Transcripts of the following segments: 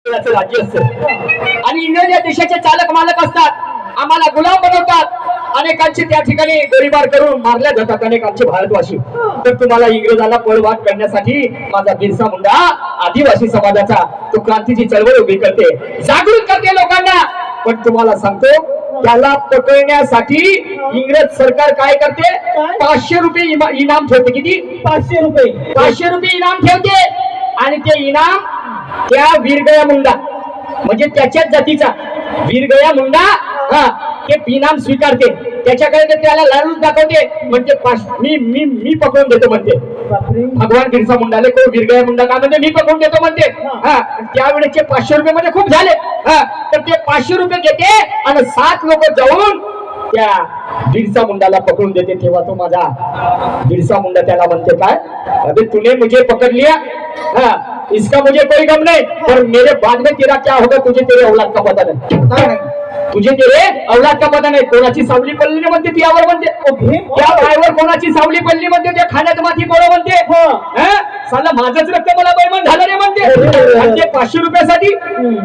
राज्य असतं आणि इंग्रज या देशाचे चालक मालक असतात, आम्हाला गुलाम बनवतात, अनेकांचे त्या ठिकाणी गोळीबार करून मारल्या जातात अनेकांचे भारतवासी. तर तुम्हाला इंग्रजाला पळवाट करण्यासाठी माझा बिरसा मुंडा आदिवासी समाजाचा तो क्रांतीची चळवळ उभी करते, जागृत करते लोकांना. पण तुम्हाला सांगतो त्याला पकडण्यासाठी इंग्रज सरकार काय करते, 500 रुपये इनाम ठेवते. किती? 500 रुपये. 500 रुपये इनाम ठेवते. आणि ते इनाम त्या वीरगया मुंडा म्हणजे त्याच्याच जातीचा वीरगया मुंडा ते इनाम स्वीकारते. त्याच्याकडे त्याला लालूच दाखवते, म्हणते मी पकडून देतो म्हणते. भगवान बिरसा मुंडाले को वीरगया मुंडा का म्हणते मी पकडून देतो म्हणते. त्यावेळेचे 500 रुपये म्हणजे खूप झाले. तर ते 500 रुपये घेते आणि 7 लोक जाऊन त्या बिरसा मुंडाला पकडून देते. तेव्हा तो माझा बिरसा मुंडा त्याला म्हणते काय, अबे तूने मुझे पकड़ लिया, इसका मुझे कोई गम नहीं, पर मेरे बाद में तेरा क्या होगा तुझे तेरे औलाद का पता नहीं, तुझे तेरे औलाद का पता नाही. कोणाची सावली पडली म्हणते त्यावर म्हणते, त्या बायवर कोणाची सावली पडली म्हणते, त्या खाण्यात माती पडो म्हणते. साला माझंच रक्त मला बैमान झालं रे म्हणते. 500 रुपयासाठी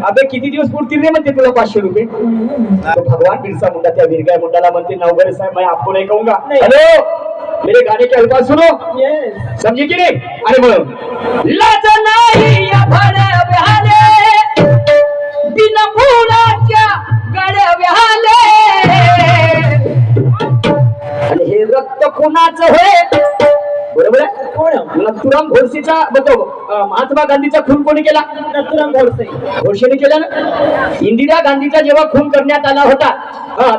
अबे किती दिवस पुरतील रे म्हणते तुला 500 रुपये. तो भगवान बिरसा मुंडा त्या वीरगाय मुंडाला म्हणते, नवगरे साहेब मैं आपको नहीं कहूंगा, हेलो मेरे गाने के अल्फाज सुनो, समझे की नहीं. अरे म्हणून लाज नाही या भरव्याले बिना फुलाच्या गडव्याले, आणि हे रक्त कुणाचं होय, बरोबर आहे. नथुराम गोडसेचा महात्मा गांधीचा खून कोणी केला? नथुराम गोडसे. गोडसेने केला ना. इंदिरा गांधीचा जेव्हा खून करण्यात आला होता,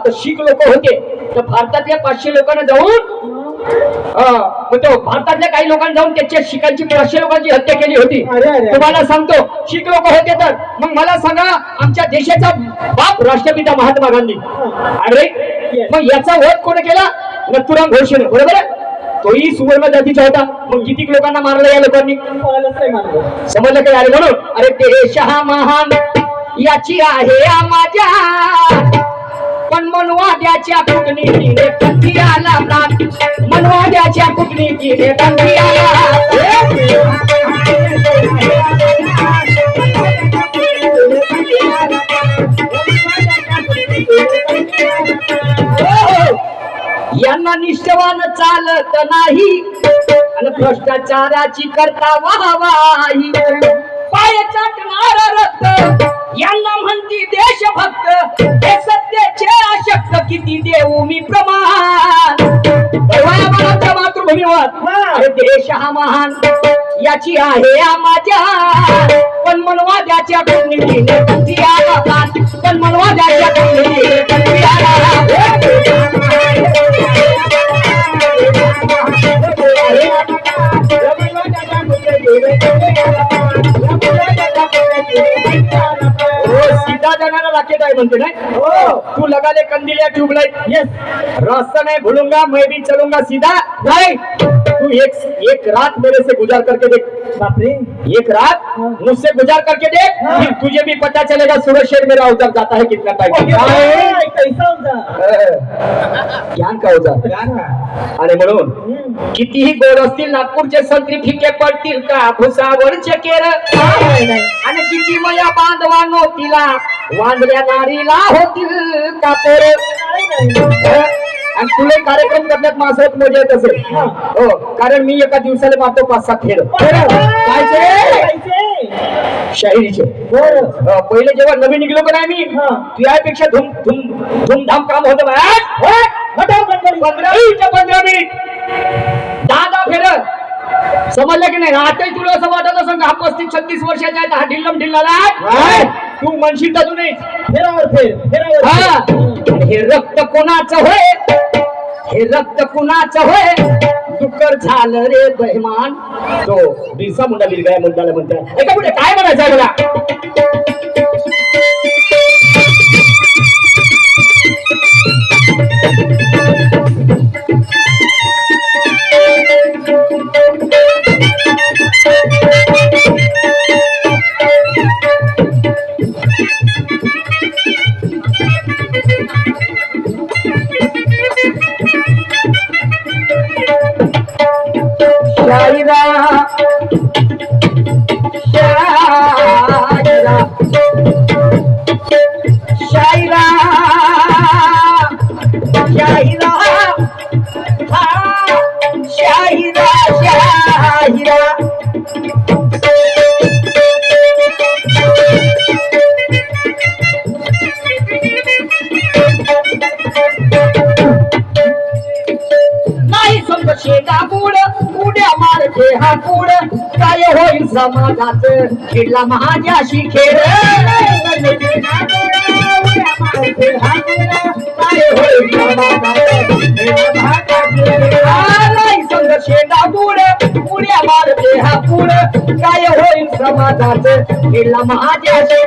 तर शीख लोक होते, तर भारतातल्या 500 लोकांना जाऊन भारतातल्या काही लोकांनी जाऊन त्याच्या शिखांची 500 लोकांची हत्या केली होती. तुम्हाला सांगतो शीख लोक होते. तर मग मला सांगा आमच्या देशाचा बाप राष्ट्रपिता महात्मा गांधी, अरे मग याचा वध कोण केला? नथुराम गोडसेने, बरोबर आहे. तोही सुवर्ण जातीचा होता. मग किती लोकांना मारलं या लोकांनी? समजलं काय? अरे म्हणून अरे देश हा महान याची आहे माझ्या, पण मनवाद्याच्या कूटनीतीने कंठी आला प्राण, मनवाद्याच्या कूटनीतीने कंठी आला. यांना निष्ठवान चालत नाही आणि भ्रष्टाचाराची करता वाहवाही, पाय चाटणार रक्त यांना म्हणती देशभक्त, हे सत्याचे अशक्त किती देऊ मी प्रमाण. मातृभूमीवर अरे देश हा महान याची आहे माझ्या, पण मनवाद्याच्या कूटनीतीने कंठी आला प्राण, पण मनवाद्याच्या कूटनीतीने कंठी आला. सीधा जाणारा राकेट आहे म्हणते नाही. तू लगा ले कंदील ट्यूबलाइट, रास्ता नहीं भूलूंगा मैं भी चलूंगा सीधा. नहीं तू एक रात मेरे से गुजार करके देख. बापरे, एक रात मुझसे गुजार करके देख, फिर तुझे भी पता चलेगा सूरज शेर मेरा उधर जाता है कितना टाइम. ज्ञान का उधर. आणि म्हणून कितीही गोड असतील नागपूरचे संत्री फिके पडतील का भुसावळ चकेर, आणि किती मया बांधवानो तिला वांदऱ्या नारीला होतील का पोर. आणि तुला कार्यक्रम करण्यात माझं मजा येत असेल. हो, कारण मी एका दिवसाला मारतो 5-7 फेर. शाहिरीचे पहिले जेव्हा नवीन निघलो का नाही मी, तुझ्यापेक्षा धूमधाम काम होतं. 15 मिनिट 10 फेर. समजलं की नाही? आताही तुला असं वाटत असं का 35-36 वर्षाचा आहे हा ढिल्लम ढिल्लाला, तू म्हणशील तर तू नाही. हे रक्त कोणाचं होय, हे रक्त कुणाचं होय, डुक्कर झालं रे बेमान. तो बिरसा मुंडा वीरगया मुंडाला म्हणतात. ऐका पुढे काय म्हणायचं आहे मला. शायरा शायरा देहा पुढ काय होईल समाजाचं खेळला महाजाशी खेळ शेंडा पुढ पुढ्या मारते हा पुढ काय होईल समाजाचं खेळला महाजाशी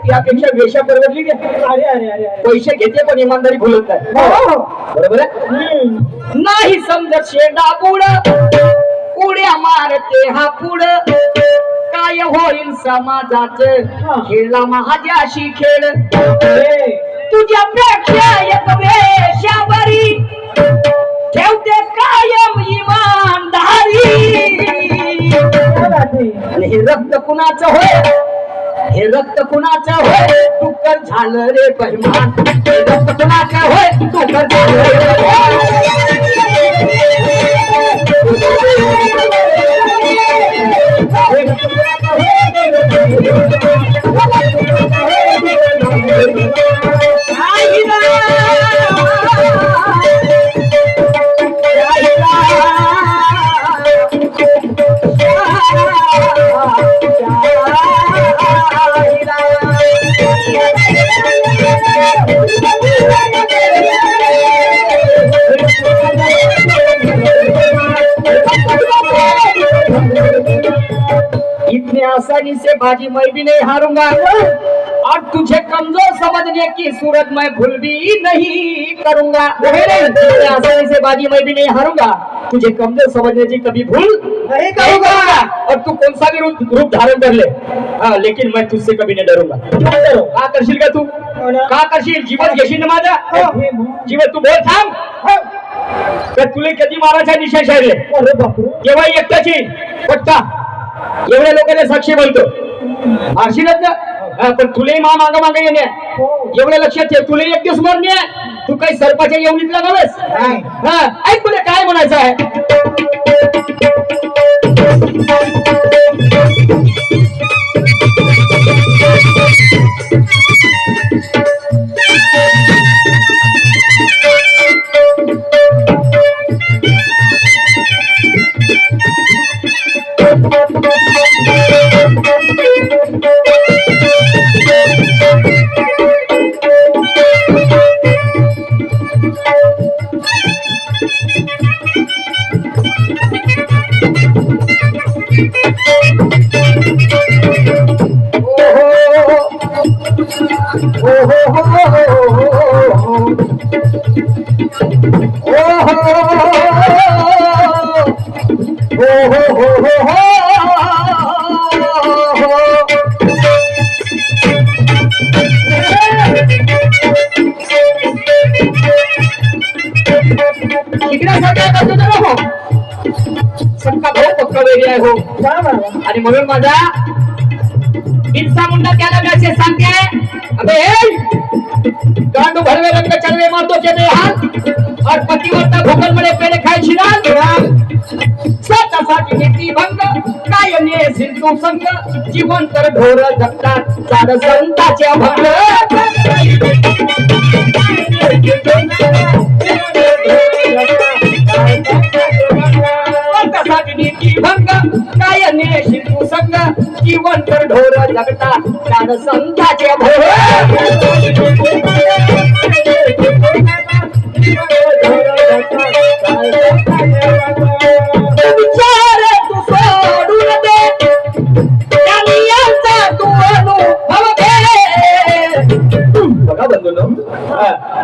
यापेक्षा वेशा परवडली अरे अरे अरे पैसे घेते पण इमानदारी भुलत नाही बरोबर आहे नाही समजत शेंडा पुढ उड्या मारते हा पुढ काय होईल समाजाचं खेळला महाजाशी खेळ तुझ्यापेक्षा एक वेशावरी ठेवते कायम इमानदारी आणि हे रक्त कुणाचं होय हे रक्त कुणाचं होय तू कर झालं रे बहिमान हे रक्त कुणाचं होय तू कर झालं रे इतने आसानी से बाजी मैं भी नहीं हारूंगा और तुझे कमजोर समझने की सूरत मैं भूल भी नहीं करूंगा इतने आसानी से बाजी मैं भी नहीं हारूंगा तुझे कमजोर समझने की कभी भूल नहीं करूंगा और तू कौन सा भी रूप धारण कर ले लेकिन मैं तुझसे कभी नहीं डरूंगा का करशील का तू का करशील जीवन घेशील ना माझा जीवन तू बोल थांब तर तुला कधी मारायचा निशा शाळले केव्हा एकट्याची पट्टा एवढ्या लोकांना साक्षी बोलतो मारशीलच ना पण तुले मा माग मागे येणे एवढ्या लक्षात ठेव तुला एक दिवस मरणे तू काही सरपाच्या एवढीतला नव्हेस ऐक तुला काय म्हणायचं आहे सबका भाऊ पक्का वेगळा आहे हो आणि म्हणून माझा बिरसा मुंडा त्याला मेसेज सांगते अबे गांडू भरवे रंग चलवे मारतो के हात और पतिवर्ता भोकल मळे पेले खायची ना स्वतःसाठी नीती भंग काय नेसील तू संग जीवन तर ढोर जगतात चार संताच्या भंग नीती भंग काय नेशील तू संग जीवन तर ढोर जगता चार संताचे भोर विचार तू सोडून दे तू अनुभव घे बघा बंधूंनो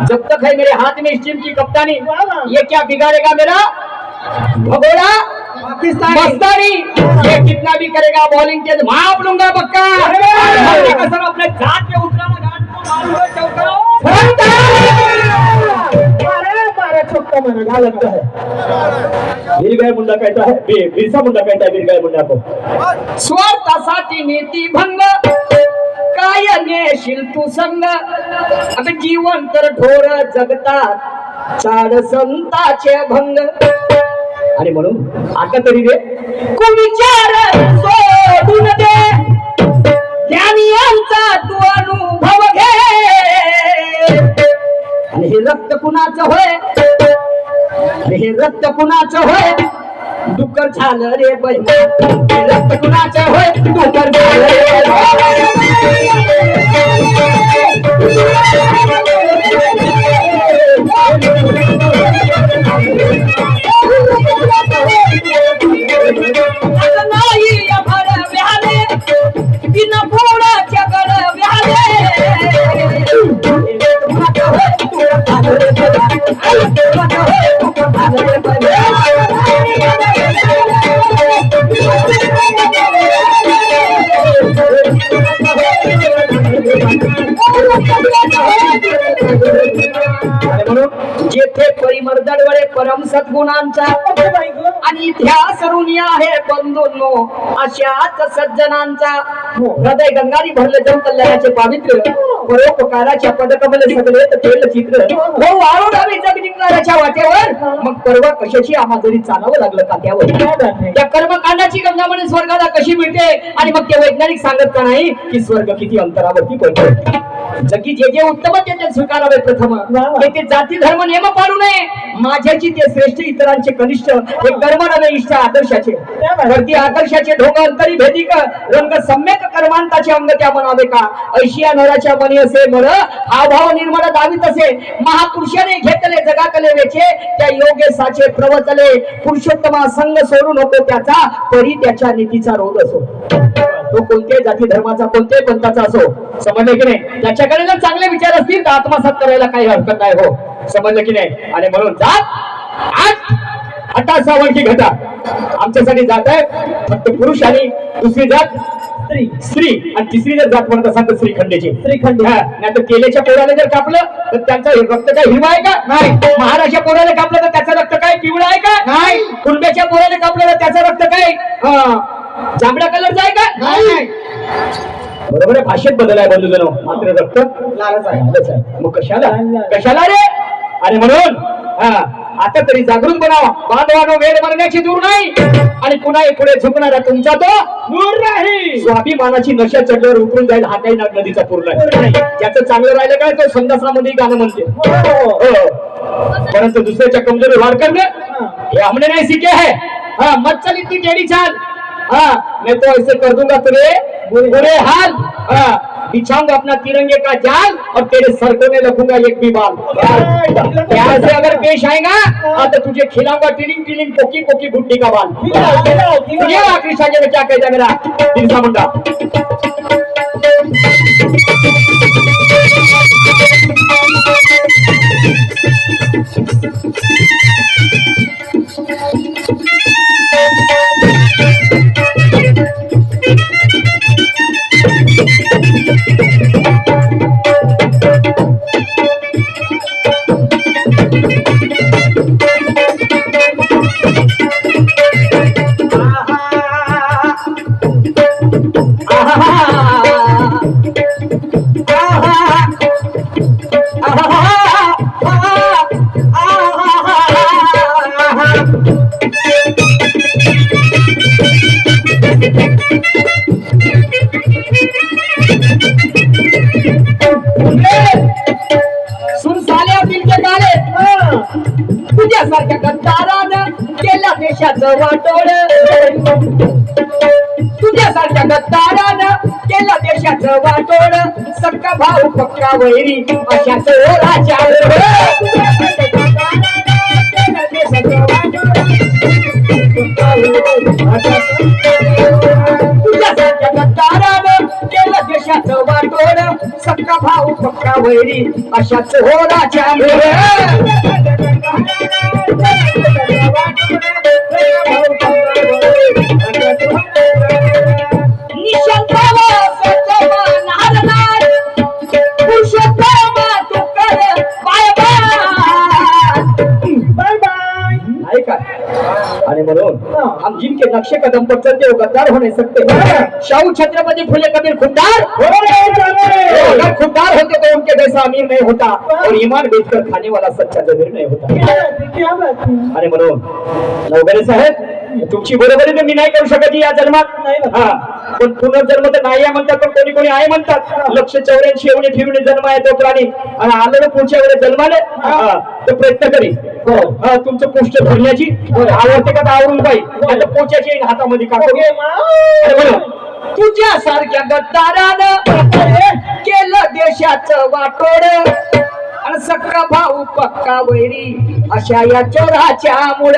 जब तक है मेरे हाथ में इस टीम की कप्तानी ये क्या बिगाड़ेगा मेरा भगोड़ा मस्तानी ये कितना भी करेगा बॉलिंग के माप लूंगा पक्का सर अपने जात पे उतराना घाट को मारूंगा चौका छोटा मारा क्या लगता है वीरगाय मुंडा कहता है बिरसा मुंडा कहता है वीरगाय मुंडा को स्वार्थासाठी नीती भंग काय नेशील तू संग अबे जीवन तर ढोर जगतात चाड संताचे भंग. आणि म्हणून आता तरी रे कुविचार सोडून दे, ज्ञानी आमचा तू अनुभव घे. आणि हे रक्त कुणाचं होय, आणि हे रक्त कुणाचं होय, डुक्कर झालं रे बहिणा. हे रक्त कुणाचं होय, डुक्कर झालं रे म्हणून जेथे परिमर्दडवळे परम सद्गुणांचा आणि इतिहास ऋणी आहे बंधूंनो अशाच सज्जनांचा. हृदय गंगारी भरले जम कल्याणाचे पावित्र्य, परोपकाराच्या पदकमले सगळे तेल चित्र. हो वाळू डावी जग जिंकणाऱ्याच्या वाटेवर, मग परवा कशाची आम्हा जरी चालावं लागलं का त्यावर. त्या कर्मकांडाची गंगामणी स्वर्गाला कशी मिळते, आणि मग ते वैज्ञानिक सांगत का नाही की स्वर्ग किती अंतरावरती पडतो. जगी जे जे उत्तम ते स्वीकारावे प्रथम, ते जाती धर्म नियम पाळू नये. माझ्याची ते श्रेष्ठ इतरांचे कनिष्ठ, हे कर्म नवे इष्ट आदर्शाचे. वरती आदर्शाचे ढोंग अंतरी भेदिक, रंग सम्यक कर्मांताचे अंग त्या म्हणावे का. ऐशिया नराच्या मनी असे मर, हा भाव निर्मळ दावीत असे. महापुरुषाने घेतले जगातले वेचे, त्या योगे साचे प्रवचले. पुरुषोत्तमा संग सोडू नको त्याचा, परी त्याच्या नीतीचा रोध असो. तो कोणत्याही जाती धर्माचा, कोणत्याही पंथाचा असो, समजलं की नाही. त्याच्याकडे जर चांगले विचार असतील तर आत्मसात करायला काही हरकत नाही. हो समजलं की नाही. आणि म्हणून जात आता सावंती घटा आमच्यासाठी जात आहे फक्त पुरुष, आणि दुसरी जात स्त्री, आणि तिसरी जर जात म्हणत असाल तर श्रीखंडेची. श्रीखंड नाही तर केलेच्या पोराला जर कापलं तर त्यांचं रक्त काय हिरवा आहे का नाही. महाराच्या पोराला कापलं तर त्याचं रक्त काय पिवळं आहे का नाही. कुंड्याच्या पोराला कापलं तर त्याचं रक्त काय जांभळ्या कलरचं आहे का नाही. बरोबर आहे, भाषेत बदल आहे बंधूजनो, मात्र रक्त लालच आहे. मग कशाला कशाला रे. आणि म्हणून आता तरी जागृत बनावा. बांधवानो वेळ मरण्याची दूर नाही, आणि पुन्हा पुढे झुकणारा तुमचा तो दूर नाही. स्वाभिमानाची नशा चढल्यावर उतरून जाईल हा काही नदीचा पूर्ण नाही. ज्याचं चांगलं राहिलं काय तो संदासामध्ये गाणं म्हणते. परंतु दुसऱ्याच्या कमजोरी वाढ करणं हे हमने नाही सीखे है. मत चल इतनी टेढ़ी चाल, मैं तो ऐसे कर दूंगा तेरे बुरे हाल. बिछाऊंगा अपना तिरंगे का जाल, और तेरे सर को नहीं रखूंगा एक भी बाल. प्यार से अगर पेश आएगा तो तुझे खिलाऊंगा tilling tilling poke poke Bhutti का बाल. कृष्णा जी में क्या कहता है मेरा बिरसा मुंडा. तुझ्यासारख्या गद्दारानं केल्या देशाचं वाटोळ. तुझ्यासारख्या गद्दारानं केलं देशाचं वाटोळ. सक्का भाऊ पक्का वैरी अशाच ओराच्या. तुझ्यासारख्या गद्दारानं केलं देशाचं वाटोळ. सक्का भाऊ पक्का वैरी अशाच ओराच्या. आणि म्हणून हम जिनके नक्शे कदम पर चलते हो गद्दार हो नहीं सकते। शाहू छत्रपति फुले कबीर खुददार अगर खुददार होते तो उनके जैसा अमीर नहीं होता और ईमान बेचकर खाने वाला सच्चा जमीर नहीं होता। अरे म्हणून नवघरे साहेब तुमची बरोबरी तर मी नाही करू शकत या जन्मात। हा पण पुनर्जन्म तर नाही आहे म्हणतात, पण कोणी कोणी आहे म्हणतात। 184 एवढे ठेवणे जन्म आहे तो प्राणी आणि आलं ना पुढच्या वेळेस जन्माले तो प्रयत्न करी तुमचं पुष्ट धरण्याची आवडते का आवरून पाहिजे आता पोचायची हातामध्ये का तुझ्या सारख्या गद्दारानं केलं देशाचं वाटोड आणि सक्का भाऊ पक्का वैरी अशा या चोराच्या मुळ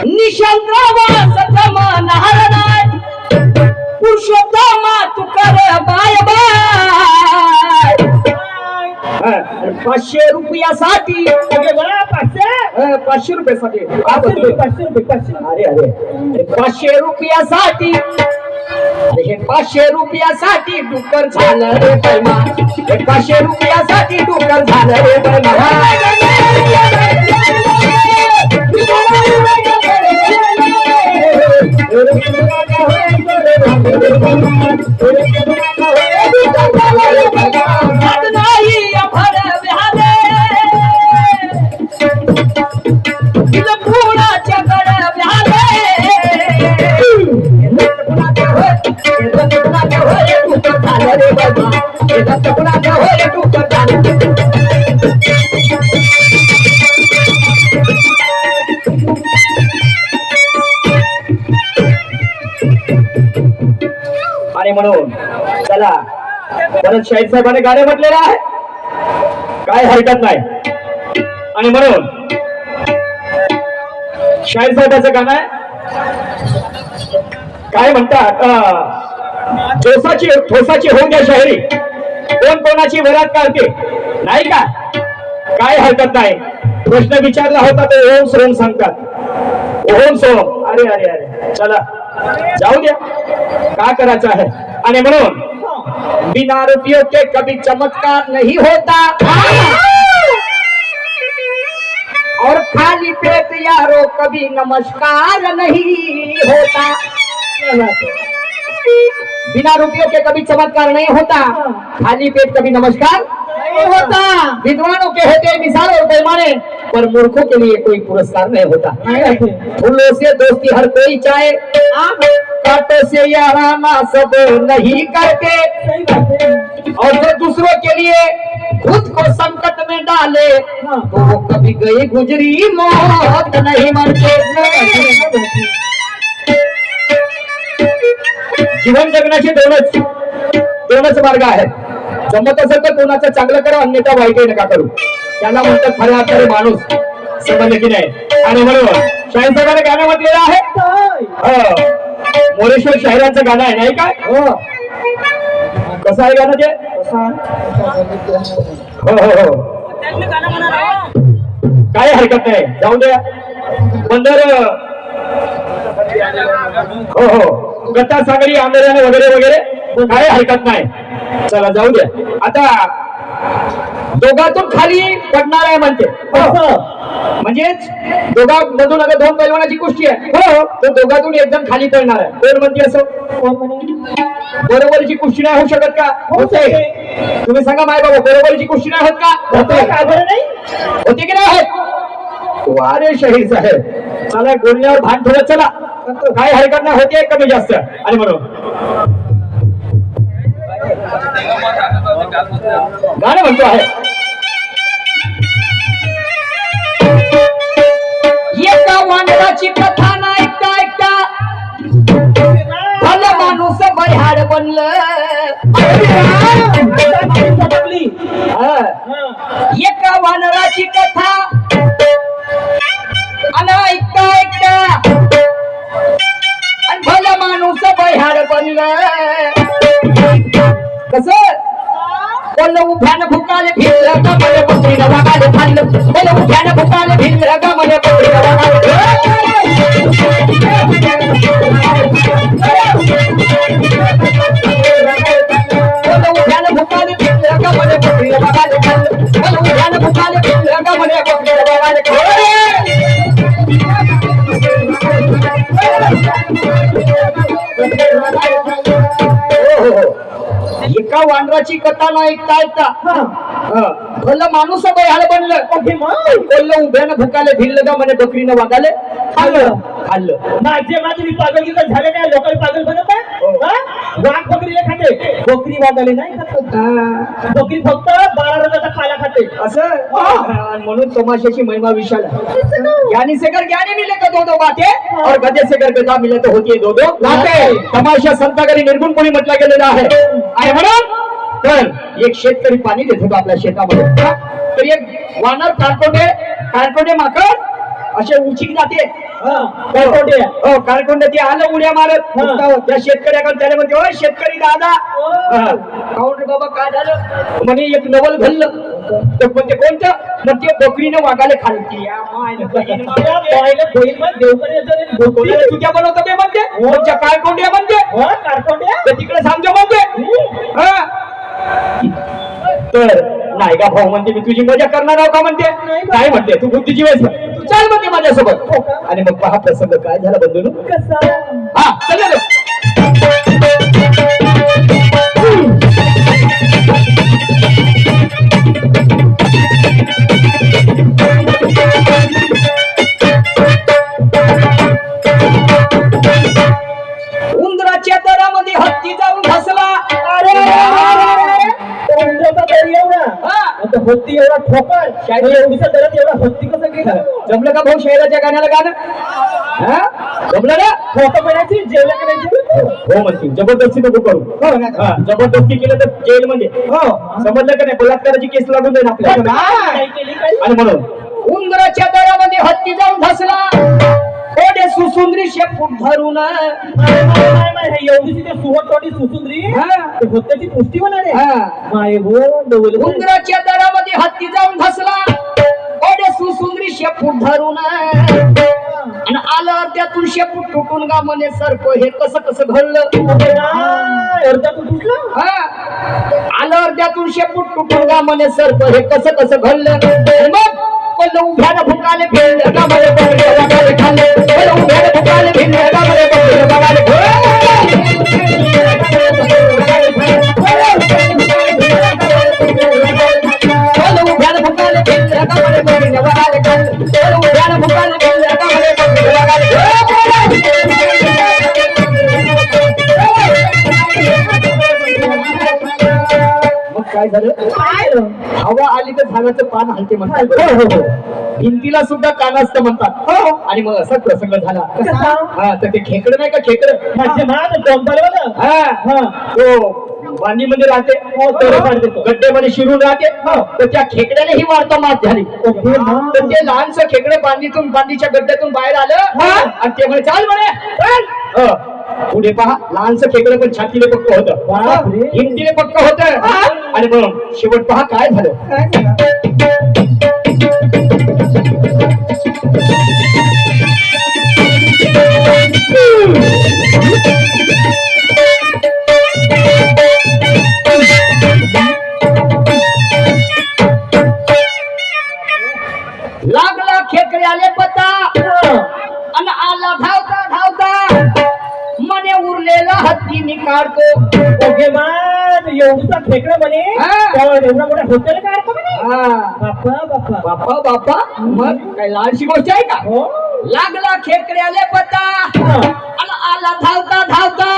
निशंद्रावास जमणार नाही पुरुषोत्तमा तू कर बाय बाय 500 रुपयासाठी 500 रुपयासाठी अरे अरे 500 रुपयासाठी हे 500 रुपयासाठी डुक्कर झालं रे पैमा 500 रुपयासाठी डुक्कर झालं रे पैमा आणि म्हणून चला परत शाहीर साहेबांनी गाणे म्हटलेलं आहे काय हरकत नाही। आणि म्हणून शाहीर साहेबांचं गाणं आहे काय म्हणतात ठोसाची होऊन द्या शाहिरी कोण कोणाची वरात काढते नाही का काय हरकत नाही। प्रश्न विचारला होता तो ओम सोम सांगतात ओम सोम अरे अरे अरे चला जाऊ द्या का करायचं आहे। आणि म्हणून बिना रुपयों के कभी चमत्कार नहीं होता और खाली पेट यारो कभी नमस्कार नहीं होता। बिना रुपयों के कभी चमत्कार नहीं होता खाली पेट कभी नमस्कार नहीं होता। विद्वानों के होते मिसाल और पैमाने पर मूर्खों के लिए कोई पुरस्कार नहीं होता। फूलों से दोस्ती हर कोई चाहे कांटों से याराना सब नहीं करते और जो दूसरों के लिए खुद को संकट में डाले तो वो कभी गई गुजरी मौत नहीं मरते। जीवन जगण्याचे दोनच मार्ग आहेत जमत असेल तर कोणाचं चांगलं करा अन्यथा वाईटही नका करू त्याला म्हणतात खऱ्या अर्थाने माणूस समजलं की नाही। आणि म्हणून शाहीर साहेबांनी गाणं म्हटलेलं आहे मोरेश्वर शाहिरांचं गाणं आहे नाही काय कसं आहे गाणं ते हो हो हो काय हरकत नाही जाऊ द्या बंदर हो हो गटा सागरी आंदोलन वगैरे वगैरे काय हरकत नाही चला जाऊ द्या। आता दोघातून खाली पडणार आहे म्हणते म्हणजेच दोघांमधून अगर दोन पैलवानाची कुस्ती आहे हो तर दोघातून एकदम खाली पडणार आहे कोण म्हणते असं बरोबरीची कुस्ती नाही होऊ शकत का होते तुम्ही सांगा माय बाबा बरोबरीची कुस्ती नाही होत का होते की नाही होत अरे शाहीर साहेब चला बोलण्यावर भान ठेवत चला काय हरकत नाही होते कमी जास्त। आणि म्हणून गाणं म्हणतो आहे एका वानराची कथा ना ऐकता ऐकता भलं माणूस बऱ्हाड बनलं एका वानराची कथा ऐकता ऐकता आणि भलं माणूस बऱ्हाड बनलं कसं बोल उभ्यानं भुकाले भिल्लं का मला बकरीनं वागाले खाल्लं बोल उभ्यानं भुकाले भिल्लं का मला बकरीनं वागाले बोल उभ्यानं भुकाले भिल्लं का मला बकरीनं वागाले खाल्लं बोल उभ्यानं भुकाले भिल्लं का मला बकरीनं वागाले खाल्लं हो हो एका वानराची कथा ना ऐकता ऐकता भलं माणूस बयाळ बनलं बोललं उभ्यानं भुकाले भिनलं का म्हणे बकरीनं वागाले खाल्लं माझे तुम्ही पागल गिगल झाले काय लोकांना पागल बनत आहे वाघ बकरीला खाते बकरी वागाले नाही खात बकरी फक्त 12 रोजाचा खायला खाते असं म्हणून तमाशाची महिमा विशाल ज्ञानी से कर ज्ञानी मिले तो दो दो बातें और गधे से कर गधा मिले तो होती है दो दो बातें तमाशा संताकडे निर्गुण कोणी म्हटला गेलेला आहे आणि म्हणून तर एक शेतकरी पाणी देत होता आपल्या शेतामध्ये तर एक वानर कारकोंडे माकड असे उचिक जाते कारकोंडे ते आलं उड्या मारत त्या शेतकऱ्याकडे त्याने म्हणते ओ शेतकरी दादा काऊन रे बाबा काय झालं म्हणे एक नवल घडलं तर म्हणते कोणतं मग ते बकरीनं वागाले खालती तुझ्या बनवतो ते म्हणते कारकोंड्या म्हणते तिकडे सांगतो म्हणते तर नाही का भाऊ म्हणते मी तुझी मजा करणार आहो का म्हणते काय म्हणते तू बुद्धीची वेळ तू चाल म्हणते माझ्यासोबत आणि मग पहा प्रसंग काय झाला बंधू हा चल उंदराच्या दरामध्ये हत्ती जाऊन घसला होती एवढा ठोकर एवढीचा दरात एवढा होती कसं केलं जमलं का भाऊ शहराच्या गाण्याला गाणं जमलं ना फोटो बनायची जेवण करायची हो म्हणतील जबरदस्ती नको करू जबरदस्ती केलं तर जेल मध्ये समजलं का नाही बलात्काराची केस लागून जाईल आपल्याला आणि म्हणून उंदराच्या दरामध्ये हत्ती जाऊन घसला थोडे सुसुंदरी शेपूट धरून एवढी सुवटवाडी सुसुंदरी होत्याची पुष्टी होणार उंदराच्या दरामध्ये हत्ती जाऊन घसला थोडे सुसुंदरी शेपूट धरून आणि आलं अर्ध्यातून शेपूट तुटून गा म्हणे सरप हे कसं कसं घडलं आलं अर्ध्यातून शेपूट तुटून गा म्हणे सरप हे कसं कसं घडलं मग उभ्यानं भुकाले भिनलं का म्हणे बकरी वागाले खाल्ले उभ्यानं भुकाले भिनलं का म्हणे बकरी वागाले उभ्यानं भुकाले भिनलं का म्हणे बकरी वागाले खाल्ले उभ्यानं भुकाले भिनलं का म्हणे बकरी वागाले मग काय झालं हवा आली तर झाडाचं पान हलते म्हणतात भिंतीला सुद्धा कान असतं म्हणतात आणि मग असा प्रसंग झाला हा तर ते खेकडं नाही का खेकडं तो बांधीमध्ये राहते गड्ड्यामध्ये शिरून राहते तर त्या खेकड्याने ही वार्ता मात झाली तर ते लहानसं खेकडे बांधीच्या गड्ड्यातून बाहेर आलं आणि ते म्हणे चाल म्हणे पुढे पहा लहानसं खेकडं पण छातीले पक्क होतं हिंदीले पक्क होतं आणि म्हणून शेवट पहा काय झालं लागला खेकड्याले पता आणि आला धावता धावता मने उरलेला हत्ती मी काढतो एवढा खेकडा म्हणे एवढा मोठा होतेल काढतो म्हणे बापा बापा मग काय लहानशी गोष्ट आहे का लागला खेकड्याले पता आणि आला धावता धावता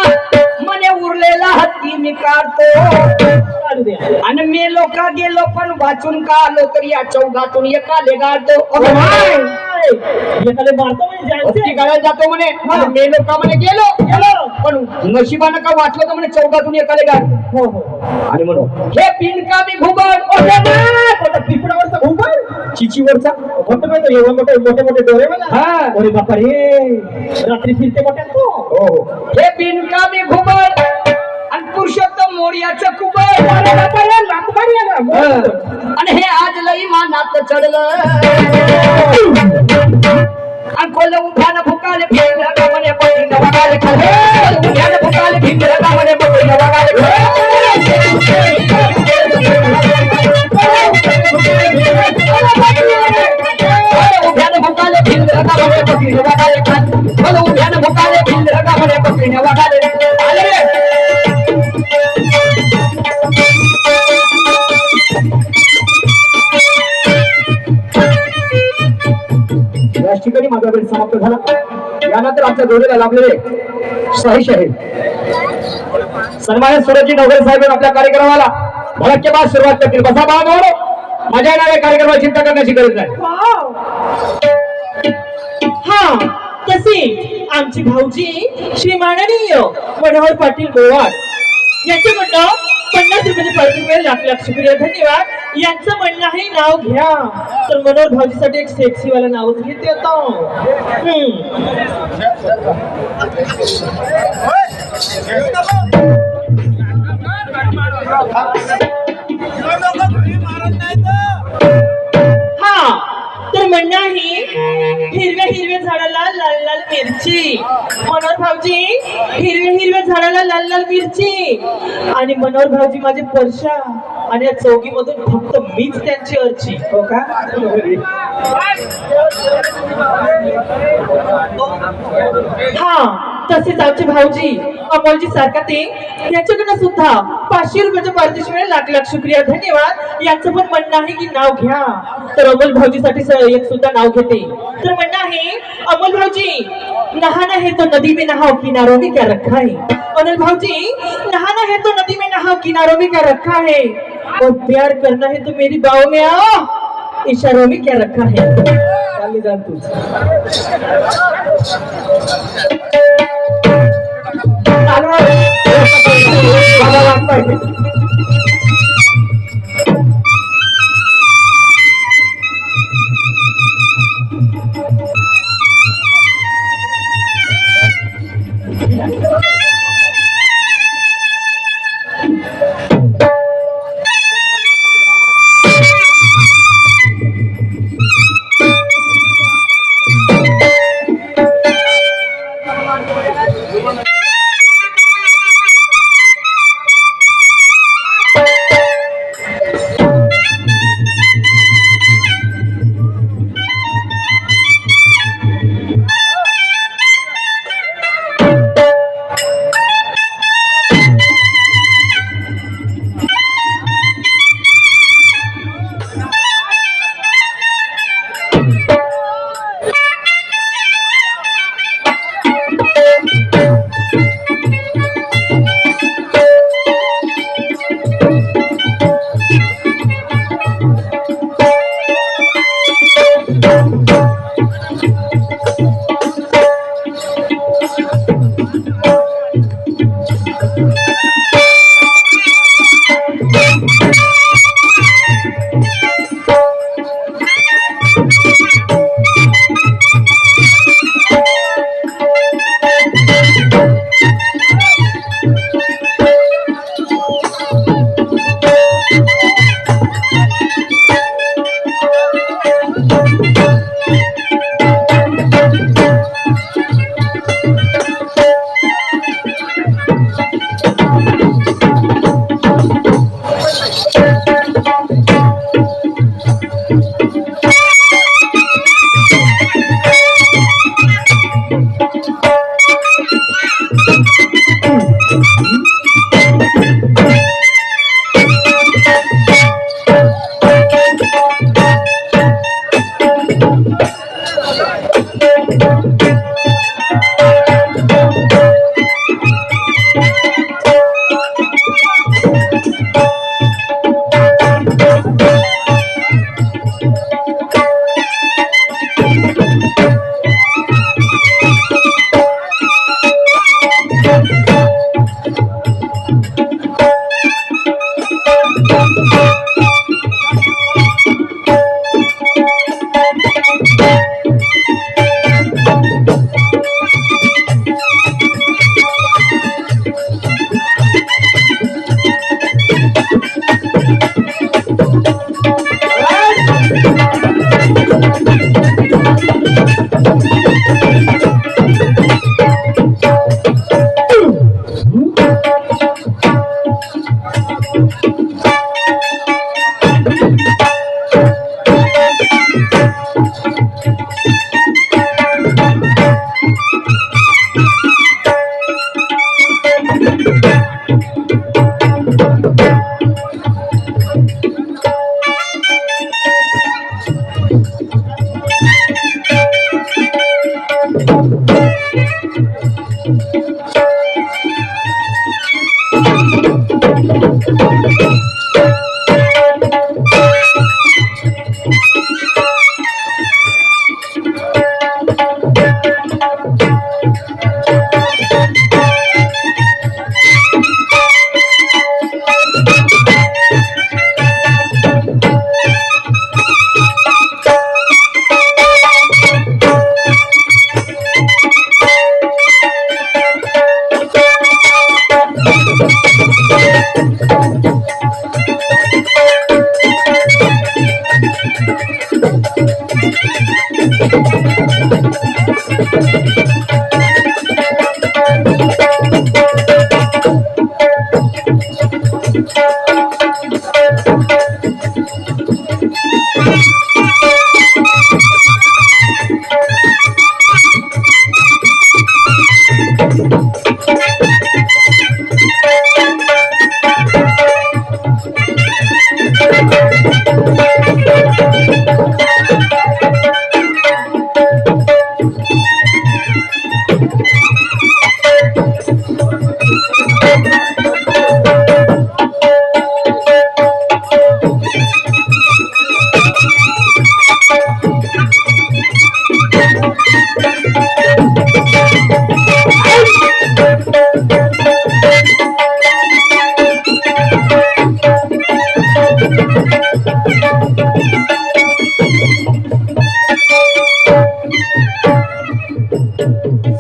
मने उरलेला हत्ती मी काढतो आणि मेलो का गेलो पण वाचून का आलो तर या चौघातून एकाले गाडतो एकाले मारतो म्हणजे गाळायला जातो म्हणे मेलो का म्हणे गेलो पण नशिबानं का वाचलं तर म्हणे चौघातून एकाले गाडतो आणि म्हणून हे बिनकामी घुबड पिपडावरचा घुबड चिचीवरचा एवढं मोठे मोठे डोळे मला अरे बापा रे रात्री फिरते मोठ्या हे बिनकामी घुबड आणि पुरुषोत्तम मोर्याचं कुबड आणि हे आज लई मानात चढलं आणि कोल्ह उभ्यानं भुकाले भिंगलं का म्हणे बकरीनं वागाले खाल्ले उभ्यानं भुकाले भिंगलं का म्हणे बकरीनं वागाले उभ्यानं भुकाले भिंगलं का म्हणे बकरीनं वागाले खाल्ले उभ्यानं भुकाले भिंगलं का म्हणे बकरीनं वागाले माझा वेळ समाप्त झाला. यानंतर आपल्या जोडीला लाभलेले शाही साहेब सन्मानित सुरजी नवघरे साहेब आपल्या कार्यक्रमाला धडकेबाज सुरुवात करतील. बसा बाळा, माझ्या येणाऱ्या कार्यक्रमाची चिंता करण्याची गरज नाही. हा तसे आमचे भाऊजी श्री माननीय मनोहर पाटील गोवाड यांच्याकडनं 50 रुपयाचे पार्टी मिळेल. लाख लाख शुक्रिया, धन्यवाद. यांचं म्हणणं आहे नाव घ्या. तर मनोहर भाऊजीसाठी एक सेक्सी वाला नावच घेते आता. हा तर म्हणणं आहे हिरव्या हिरव्या झाडाला लाल लाल मिरची. मनोहर भाऊजी हिरव्या हिरव्या झाडाला लाल लाल मिरची. आणि मनोहर भाऊजी माझे परशा आणि या चौकीमधून फक्त मीच त्यांची अर्ची. हो का? हा तसेच आमचे भाऊजी अमोलजी सारखा ते यांच्याकडनं सुद्धा 500 रुपयाच्या पारितोषिक मिळेल. लाख लाख शुक्रिया, धन्यवाद. यांचं पण म्हणणं आहे की नाव घ्या. तर अमोल भाऊजीसाठी एक सुद्धा नाव घेते. तर म्हणणं आहे अमोल भाऊजी नहाना है तो नदी में नहाओ, किनारों में क्या रखा है. अनिल भाऊजी नहाना है तो नदी में नहाओ, किनारों में क्या रखा है. और प्यार करना है तो मेरी बाहों में आओ, इशारों में क्या रखा है. चालली जाण तू.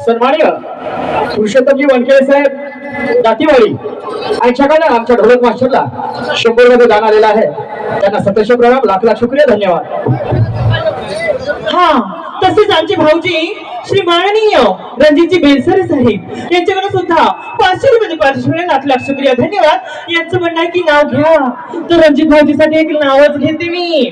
सन्माननीय पुरुषोत्तमजी वनखेडे साहेब दातीवाडी यांच्याकडे आमच्या ढोलक मास्टरला 100 मध्ये दान आलेला आहे. त्यांना सतश प्रणाम, लाख लाख शुक्रिया, धन्यवाद. हा तसेच आमचे भाऊजी श्री माननीय रणजितजी बेलसरे साहेब यांच्याकडे सुद्धा 500 रुपये पारितोषिक, लाख लाख शुक्रिया, धन्यवाद. यांचं म्हणणं आहे की नाव घ्या. तर रणजित भाऊजीसाठी एक नावच घेते मी.